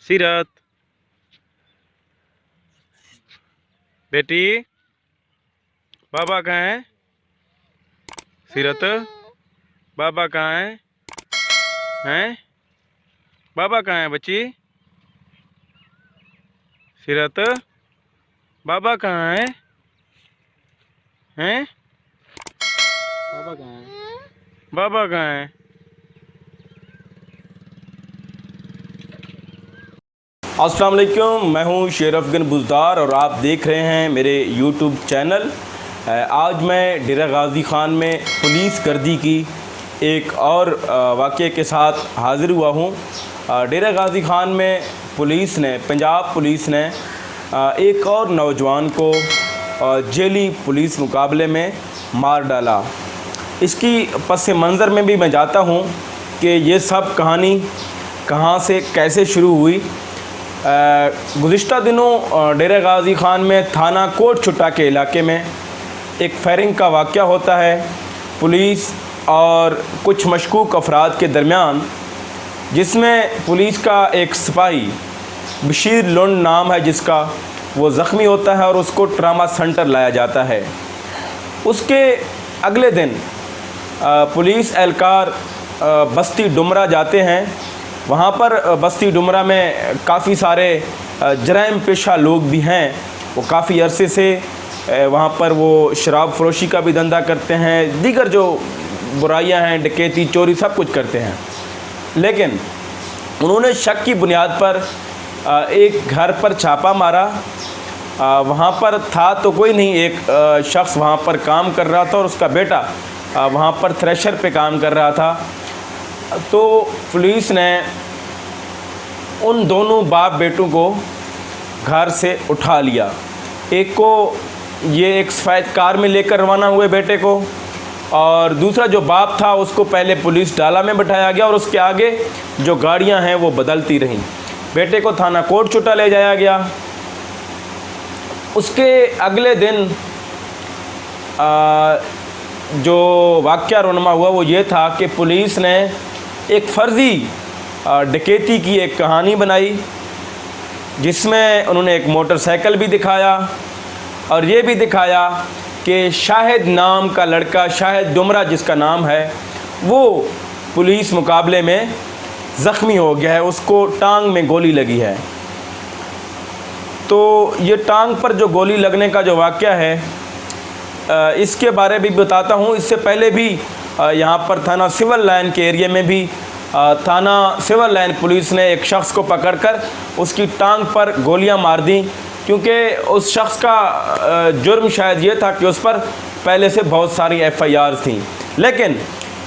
सीरत बेटी, बाबा कहाँ है? सीरत, बाबा कहाँ है? हैं? बाबा कहाँ है बच्ची? सीरत, बाबा कहाँ है? हैं? बाबा कहाँ है? बाबा कहाँ है? अस्सलाम वालेकुम, मैं हूं शेर अफगन बुज़दार और आप देख रहे हैं मेरे यूट्यूब चैनल। आज मैं डेरा गाज़ी ख़ान में पुलिस गर्दी की एक और वाक़े के साथ हाज़िर हुआ हूं। डेरा गाज़ी ख़ान में पंजाब पुलिस ने एक और नौजवान को जेली पुलिस मुकाबले में मार डाला। इसकी पस मंज़र में भी मैं जाता हूं कि ये सब कहानी कहां से कैसे शुरू हुई। गुज़िश्ता दिनों डेरा गाज़ी ख़ान में थाना कोट छुट्टा के इलाके में एक फायरिंग का वाक़या होता है। पुलिस और कुछ मशकूक अफराद के दरमियान, जिसमें पुलिस का एक सिपाही बशीर लुंड नाम है जिसका, वो ज़ख्मी होता है और उसको ट्रामा सेंटर लाया जाता है। उसके अगले दिन पुलिस एहलकार बस्ती डुमरा जाते हैं। वहाँ पर बस्ती डुमरा में काफ़ी सारे जराइम पेशा लोग भी हैं। वो काफ़ी अरसे से वहाँ पर वो शराब फरोशी का भी धंधा करते हैं, दीगर जो बुराइयां हैं, डकैती, चोरी, सब कुछ करते हैं। लेकिन उन्होंने शक की बुनियाद पर एक घर पर छापा मारा। वहाँ पर था तो कोई नहीं, एक शख्स वहाँ पर काम कर रहा था और उसका बेटा वहाँ पर थ्रेशर पे काम कर रहा था। तो पुलिस ने उन दोनों बाप बेटों को घर से उठा लिया। एक को ये एक सफ़ेद कार में लेकर रवाना हुए बेटे को, और दूसरा जो बाप था उसको पहले पुलिस डाला में बिठाया गया और उसके आगे जो गाड़ियां हैं वो बदलती रहीं। बेटे को थाना कोट छुट्टा ले जाया गया। उसके अगले दिन जो वाक़या रोनमा हुआ वो ये था कि पुलिस ने एक फ़र्ज़ी डकैती की एक कहानी बनाई, जिसमें उन्होंने एक मोटरसाइकिल भी दिखाया और ये भी दिखाया कि शाहिद नाम का लड़का, शाहिद डुमरा जिसका नाम है, वो पुलिस मुकाबले में ज़ख्मी हो गया है, उसको टांग में गोली लगी है। तो ये टांग पर जो गोली लगने का जो वाक़या है, इसके बारे में भी बताता हूँ। इससे पहले भी यहाँ पर थाना सिविल लाइन के एरिया में भी थाना सिविल लाइन पुलिस ने एक शख्स को पकड़कर उसकी टांग पर गोलियां मार दी, क्योंकि उस शख्स का जुर्म शायद ये था कि उस पर पहले से बहुत सारी FIR थी। लेकिन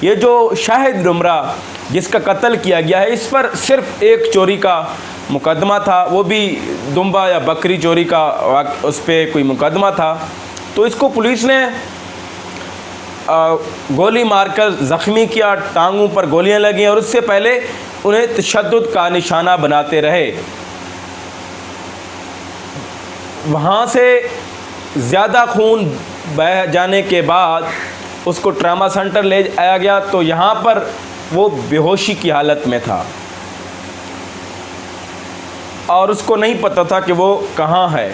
ये जो शाहिद डुमरा जिसका कत्ल किया गया है, इस पर सिर्फ एक चोरी का मुकदमा था, वो भी दुम्बा या बकरी चोरी का उस पर कोई मुकदमा था। तो इसको पुलिस ने गोली मारकर ज़ख्मी किया, टांगों पर गोलियां लगी और उससे पहले उन्हें तशद्दुद का निशाना बनाते रहे। वहाँ से ज़्यादा खून बह जाने के बाद उसको ट्रामा सेंटर ले आया गया। तो यहाँ पर वो बेहोशी की हालत में था और उसको नहीं पता था कि वो कहाँ है।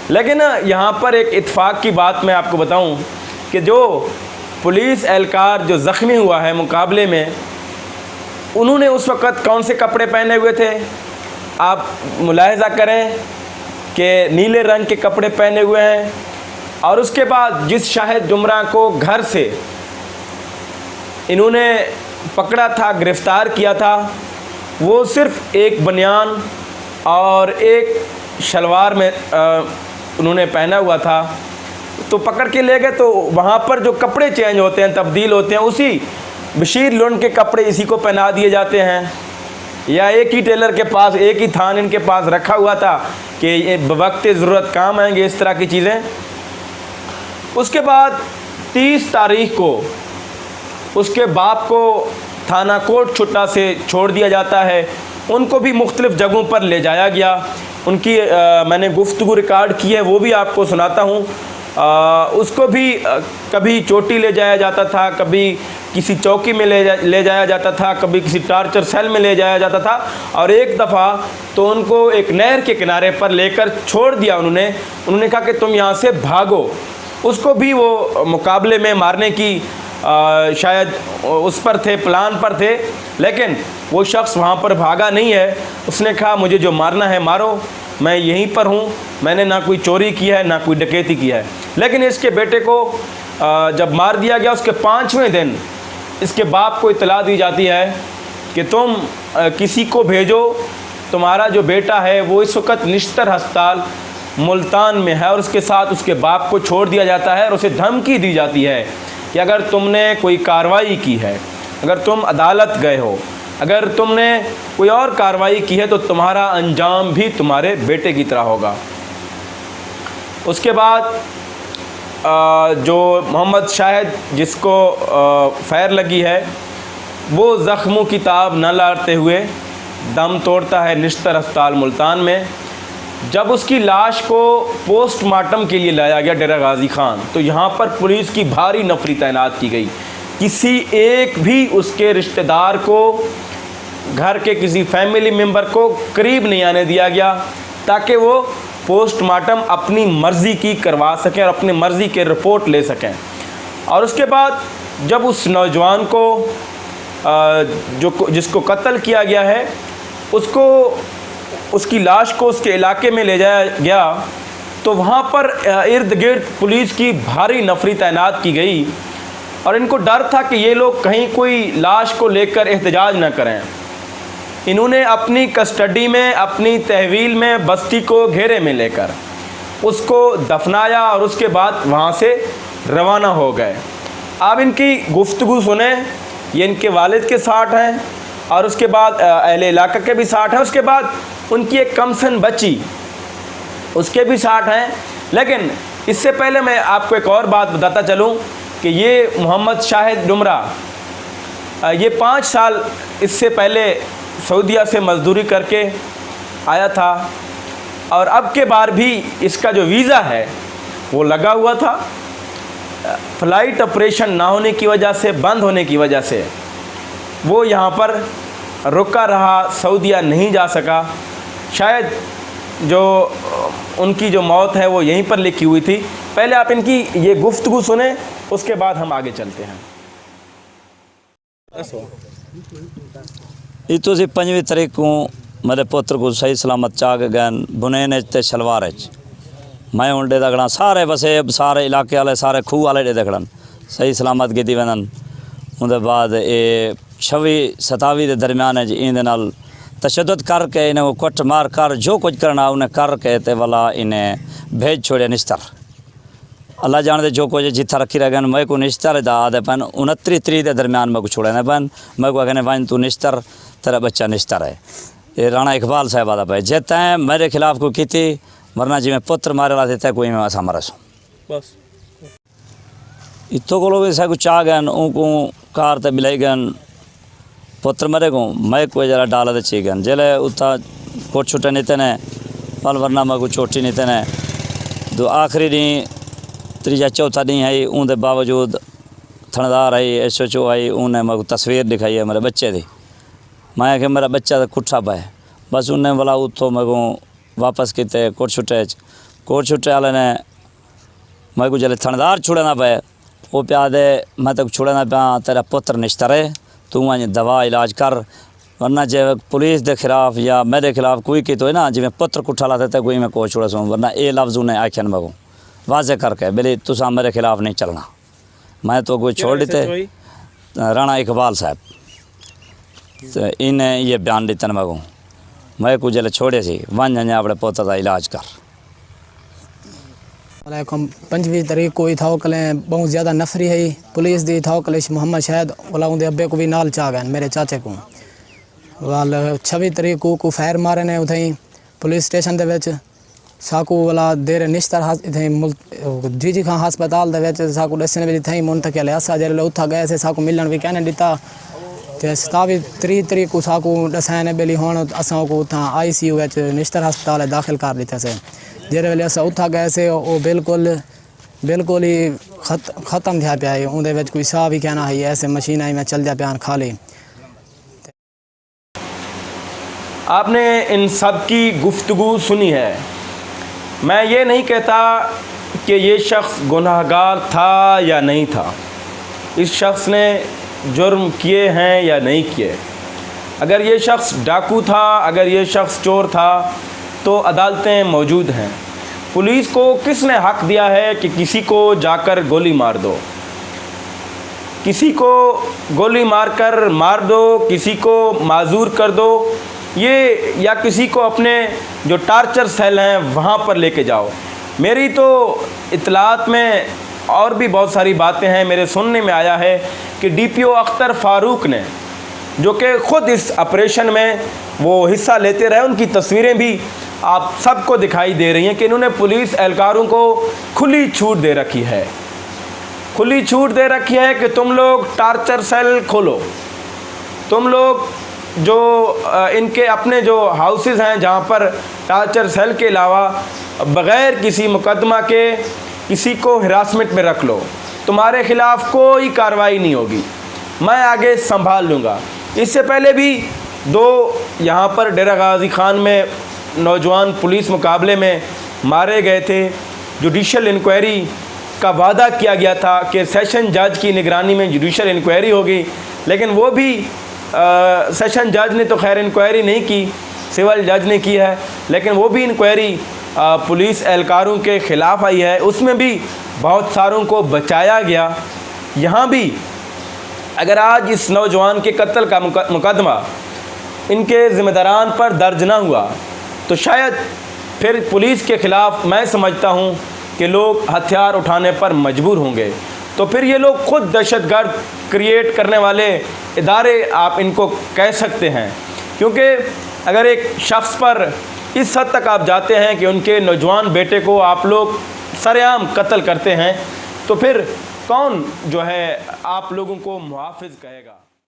लेकिन यहाँ पर एक इत्तेफाक की बात मैं आपको बताऊँ कि जो पुलिस एहलकार जो ज़ख्मी हुआ है मुकाबले में, उन्होंने उस वक़्त कौन से कपड़े पहने हुए थे? आप मुलाहिज़ा करें कि नीले रंग के कपड़े पहने हुए हैं। और उसके बाद जिस शाहिद डुमरा को घर से इन्होंने पकड़ा था, गिरफ़्तार किया था, वो सिर्फ़ एक बनियान और एक शलवार में उन्होंने पहना हुआ था। तो पकड़ के ले गए, तो वहाँ पर जो कपड़े चेंज होते हैं, तब्दील होते हैं, उसी बशीर लुंड के कपड़े इसी को पहना दिए जाते हैं, या एक ही टेलर के पास, एक ही थान इनके पास रखा हुआ था कि ये वक्त ज़रूरत काम आएंगे, इस तरह की चीज़ें। उसके बाद 30 तारीख को उसके बाप को थाना कोट छुट्टा से छोड़ दिया जाता है। उनको भी मुख्तलिफ़ जगहों पर ले जाया गया। उनकी मैंने गुफ्तगू रिकॉर्ड की है, वो भी आपको सुनाता हूँ। उसको भी कभी चोटी ले जाया जाता था, कभी किसी चौकी में ले जाया जाता था, कभी किसी टार्चर सेल में ले जाया जाता था। और एक दफ़ा तो उनको एक नहर के किनारे पर लेकर छोड़ दिया उन्होंने कहा कि तुम यहाँ से भागो। उसको भी वो मुकाबले में मारने की शायद उस पर थे, प्लान पर थे, लेकिन वो शख्स वहाँ पर भागा नहीं है। उसने कहा मुझे जो मारना है मारो, मैं यहीं पर हूँ, मैंने ना कोई चोरी की है ना कोई डकैती की है। लेकिन इसके बेटे को जब मार दिया गया, उसके 5वें दिन इसके बाप को इत्तला दी जाती है कि तुम किसी को भेजो, तुम्हारा जो बेटा है वो इस वक्त निश्तर अस्पताल मुल्तान में है। और उसके साथ उसके बाप को छोड़ दिया जाता है और उसे धमकी दी जाती है कि अगर तुमने कोई कार्रवाई की है, अगर तुम अदालत गए हो, अगर तुमने कोई और कार्रवाई की है तो तुम्हारा अंजाम भी तुम्हारे बेटे की तरह होगा। उसके बाद जो मोहम्मद शाहिद जिसको फैर लगी है, वो ज़ख्मों की ताब न लाते हुए दम तोड़ता है निश्तर अस्पताल मुल्तान में। जब उसकी लाश को पोस्टमार्टम के लिए लाया गया डेरा गाजी खान, तो यहाँ पर पुलिस की भारी नफरी तैनात की गई। किसी एक भी उसके रिश्तेदार को, घर के किसी फैमिली मेम्बर को करीब नहीं आने दिया गया, ताकि वो पोस्टमार्टम अपनी मर्ज़ी की करवा सकें और अपनी मर्ज़ी के रिपोर्ट ले सकें। और उसके बाद जब उस नौजवान को जिसको कत्ल किया गया है, उसकी लाश को उसके इलाके में ले जाया गया, तो वहाँ पर इर्द गिर्द पुलिस की भारी नफरी तैनात की गई। और इनको डर था कि ये लोग कहीं कोई लाश को लेकर एहतजाज न करें। इन्होंने अपनी कस्टडी में, अपनी तहवील में बस्ती को घेरे में लेकर उसको दफनाया और उसके बाद वहाँ से रवाना हो गए। अब इनकी गुफ्तगू सुने, ये इनके वालिद के साथ हैं और उसके बाद अहले इलाका के भी साथ हैं। उसके बाद उनकी एक कमसन बच्ची, उसके भी साथ हैं। लेकिन इससे पहले मैं आपको एक और बात बताता चलूँ कि ये मोहम्मद शाहिद डुमरा, ये 5 साल इससे पहले सऊदीया से मज़दूरी करके आया था और अब के बार भी इसका जो वीज़ा है वो लगा हुआ था। फ़्लाइट ऑपरेशन ना होने की वजह से, बंद होने की वजह से वो यहाँ पर रुका रहा, सऊदीया नहीं जा सका। शायद जो उनकी जो मौत है वो यहीं पर लिखी हुई थी। पहले आप इनकी ये गुफ्तगू सुने, उसके बाद हम आगे चलते हैं। इतो से 5वीं तारीख को मेरे पुत्र को सही सलामत चाक गए बुनेन ते शलवार मैं उन दखड़ा सारे बसे सारे इलाके वाले सारे खूह वाले दखड़न सही सलामत कीती वञनि। उनके बाद ये 26-27 के दरम्यान इन तशद्दुद करके इन्हें कुट मार कर जो कुछ करना उन्हें करके ते वाला इन्हें भेज छोड़े निश्तर। अल्लाह जाने जो कुछ जिथा रखी रह गए। मैं को निश्तर आदे पैन 29-30 के दरम्यान मैं को छोड़े न पैन। मैं को कहने वन तू निश्तर, तेरा बच्चा निश्तर है। ये राणा इकबाल साहब आदा पे जे तैं मेरे खिलाफ को की थी, वरना जी मैं पुत्र मारे ला तै कोई मैं असा मरसू बस। इतो को भी सब चाह गए उनको कार ते बिलाई गए पुत्र मरे को मैं कोई जरा डाल दे ची गए जेले उतना कोट छुटे नीते ने पल वरना मैं को चोटी नीते ने दो आखिरी डी 3-4 डी है। उनके बावजूद थानेदार आई, SHO आई, उन्हें मैं तस्वीर दिखाई है मेरे बच्चे की। मैं कि मेरा बच्चा तो कुट्ठा पाए बस उन्हें बोला उतो मैं को वापस किते कोट छुटे वाले ने मैं को जल्द थानेदार छुड़े ना पाए वो प्या दे मैं तक छुड़े ना पाया तेरा पुत्र निश्तर है, तू वहाँ दवा इलाज कर, वरना जे पुलिस के खिलाफ या मेरे खिलाफ कोई की तो है ना जिमें पुत्र कुट्ठा लाते थे कोई मैं को छुड़ा सूँ, वरना ये लफ्ज़ उन्हें आख्यन मैं को वाजे करके बोले तुसा मेरे खिलाफ नहीं चलना। मैं तो कोई छोड़ देते राणा इकबाल साहब तो इन्हें ये बयान दिते मगो मैं कुछ जल्द छोड़े सी वन अपने पोते का इलाज कर। 5वीं तारीख को ही था कले बहुत ज़्यादा नफरी है पुलिस दी था कले मोहम्मद शाहिद वाला उनके अब्बे को भी नाल चाह गए मेरे चाचे को वाल 26 तारीख को फायर मारे ने उथई पुलिस स्टेशन दे विच साकू वाला देर निश्तर जी खां हस्पताल दे विच साकू दसने भी थई मुंतकिल असा जल्द उथा गए से साकू मिलन भी कहने दिता ते 27 तारीख को साकू दसाने बेली हुण असां को उथा ICU विच निश्तर हस्पताल दाखिल कर दिता से। जेरे वेले असां उथा गए से वो बिल्कुल बिल्कुल ही ख़त्म था पाया उहदे विच कोई साह भी कहना है ऐसे मशीन आई मैं चल जा प्यान खा ली। आपने इन सब की गुफ्तगू सुनी है। मैं ये नहीं कहता कि ये शख्स गुनाहगार था या नहीं था, इस शख्स ने जुर्म किए हैं या नहीं किए। अगर ये शख्स डाकू था, अगर ये शख्स चोर था, तो अदालतें मौजूद हैं। पुलिस को किसने हक़ दिया है कि किसी को जाकर गोली मार दो, किसी को गोली मारकर मार दो, किसी को माजूर कर दो, ये या किसी को अपने जो टार्चर सेल हैं वहाँ पर लेके जाओ। मेरी तो इत्तलात में और भी बहुत सारी बातें हैं। मेरे सुनने में आया है कि डीपीओ अख्तर फ़ारूक ने, जो कि ख़ुद इस ऑपरेशन में वो हिस्सा लेते रहे, उनकी तस्वीरें भी आप सबको दिखाई दे रही हैं कि इन्होंने पुलिस एहलकारों को खुली छूट दे रखी है, खुली छूट दे रखी है कि तुम लोग टार्चर सेल खोलो, तुम लोग जो इनके अपने जो हाउसेस हैं जहाँ पर टार्चर सेल के अलावा बग़ैर किसी मुकदमा के किसी को हिरासमेंट में रख लो, तुम्हारे ख़िलाफ़ कोई कार्रवाई नहीं होगी, मैं आगे संभाल लूँगा। इससे पहले भी 2 यहाँ पर डेरा गाज़ी ख़ान में नौजवान पुलिस मुकाबले में मारे गए थे। जुडिशल इंक्वायरी का वादा किया गया था कि सेशन जज की निगरानी में जुडिशल इंक्वायरी होगी, लेकिन वो भी सेशन जज ने तो खैर इंक्वायरी नहीं की, सिविल जज ने की है, लेकिन वो भी इंक्वायरी पुलिस एहलकारों के ख़िलाफ़ आई है। उसमें भी बहुत सारों को बचाया गया। यहाँ भी अगर आज इस नौजवान के कत्ल का मुकदमा इनके ज़िम्मेदारान पर दर्ज ना हुआ तो शायद फिर पुलिस के ख़िलाफ़ मैं समझता हूँ कि लोग हथियार उठाने पर मजबूर होंगे। तो फिर ये लोग खुद दहशतगर्द क्रिएट करने वाले इदारे आप इनको कह सकते हैं, क्योंकि अगर एक शख्स पर इस हद तक आप जाते हैं कि उनके नौजवान बेटे को आप लोग सरेआम कत्ल करते हैं, तो फिर कौन जो है आप लोगों को मुहाफ़िज़ कहेगा।